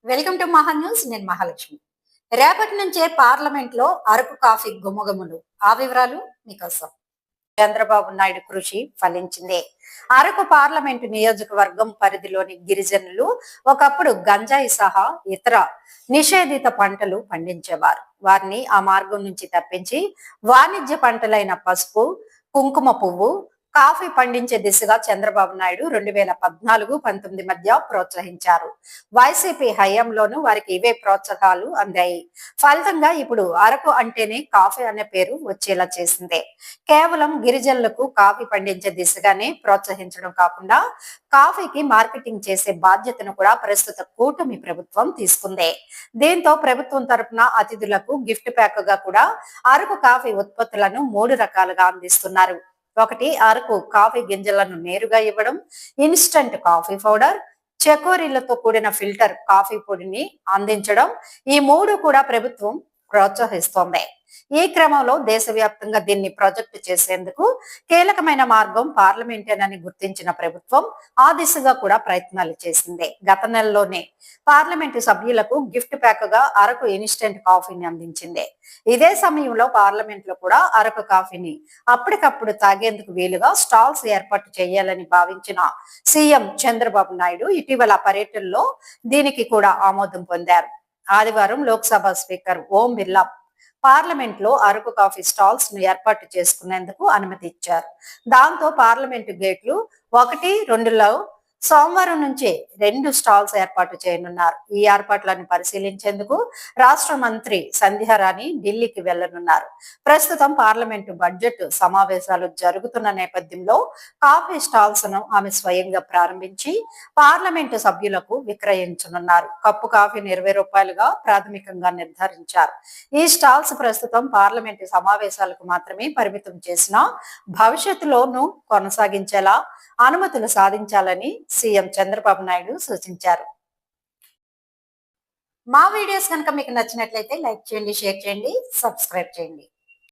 Welcome to మహా news. నేను మహాలక్ష్మి. రేపటి నుంచే పార్లమెంట్ లో అరకు కాఫీ గుమ్మగుమ్మలు. ఆ వివరాలు మీకోసం. చంద్రబాబు నాయుడు కృషి ఫలించింది. అరకు పార్లమెంటు నియోజకవర్గం పరిధిలోని గిరిజనులు ఒకప్పుడు గంజాయి సహా ఇతర నిషేధిత పంటలు పండించేవారు. వారిని ఆ మార్గం నుంచి తప్పించి వాణిజ్య పంటలైన పసుపు, కుంకుమ పువ్వు, కాఫీ పండించే దిశగా చంద్రబాబు నాయుడు 2014-19 మధ్య ప్రోత్సహించారు. వైసీపీ హయాంలోనూ వారికి ఇవే ప్రోత్సాహాలు అందాయి. ఫలితంగా ఇప్పుడు అరకు అంటేనే కాఫీ అనే పేరు వచ్చేలా చేసింది. కేవలం గిరిజనులకు కాఫీ పండించే దిశగానే ప్రోత్సహించడం కాకుండా కాఫీకి మార్కెటింగ్ చేసే బాధ్యతను కూడా ప్రస్తుత కూటమి ప్రభుత్వం తీసుకుంది. దీంతో ప్రభుత్వం తరపున అతిథులకు గిఫ్ట్ ప్యాక్ గా కూడా అరకు కాఫీ ఉత్పత్తులను 3 రకాలుగా అందిస్తున్నారు. ఒకటి అరకు కాఫీ గింజలను నేరుగా ఇవ్వడం, ఇన్స్టంట్ కాఫీ పౌడర్, చకోరీలతో కూడిన ఫిల్టర్ కాఫీ పొడిని అందించడం. ఈ 3 కూడా ప్రభుత్వం ప్రోత్సహిస్తోంది. ఈ క్రమంలో దేశవ్యాప్తంగా దీన్ని ప్రాజెక్టు చేసేందుకు కీలకమైన మార్గం పార్లమెంటేనని గుర్తించిన ప్రభుత్వం ఆ దిశగా కూడా ప్రయత్నాలు చేసింది. గత నెలలోనే పార్లమెంటు సభ్యులకు గిఫ్ట్ ప్యాక్ గా అరకు ఇన్స్టెంట్ కాఫీని అందించింది. ఇదే సమయంలో పార్లమెంట్ లో కూడా అరకు కాఫీని అప్పటికప్పుడు తాగేందుకు వీలుగా స్టాల్స్ ఏర్పాటు చేయాలని భావించిన సీఎం చంద్రబాబు నాయుడు ఇటీవల పర్యటనలో దీనికి కూడా ఆమోదం పొందారు. ఆదివారం లోక్సభ స్పీకర్ ఓం బిర్లా పార్లమెంట్ లో అరకు కాఫీ స్టాల్స్ ను ఏర్పాటు చేసుకునేందుకు అనుమతి ఇచ్చారు. దాంతో పార్లమెంటు గేట్లు 1, 2లో సోమవారం నుంచి 2 స్టాల్స్ ఏర్పాటు చేయనున్నారు. ఈ ఏర్పాట్లను పరిశీలించేందుకు రాష్ట్ర మంత్రి సంధ్యారాణి ఢిల్లీకి వెళ్లనున్నారు. ప్రస్తుతం పార్లమెంటు బడ్జెట్ సమావేశాలు జరుగుతున్న నేపథ్యంలో కాఫీ స్టాల్స్ ను ఆమె స్వయంగా ప్రారంభించి పార్లమెంటు సభ్యులకు విక్రయించనున్నారు. కప్పు కాఫీని 20 రూపాయలుగా ప్రాథమికంగా నిర్ధారించారు. ఈ స్టాల్స్ ప్రస్తుతం పార్లమెంటు సమావేశాలకు మాత్రమే పరిమితం చేసిన భవిష్యత్తులోనూ కొనసాగించేలా అనుమతులు సాధించాలని సీఎం చంద్రబాబు నాయుడు సూచించారు. మా వీడియోస్ కనుక మీకు నచ్చినట్లయితే లైక్ చేయండి, షేర్ చేయండి, సబ్స్క్రైబ్ చేయండి.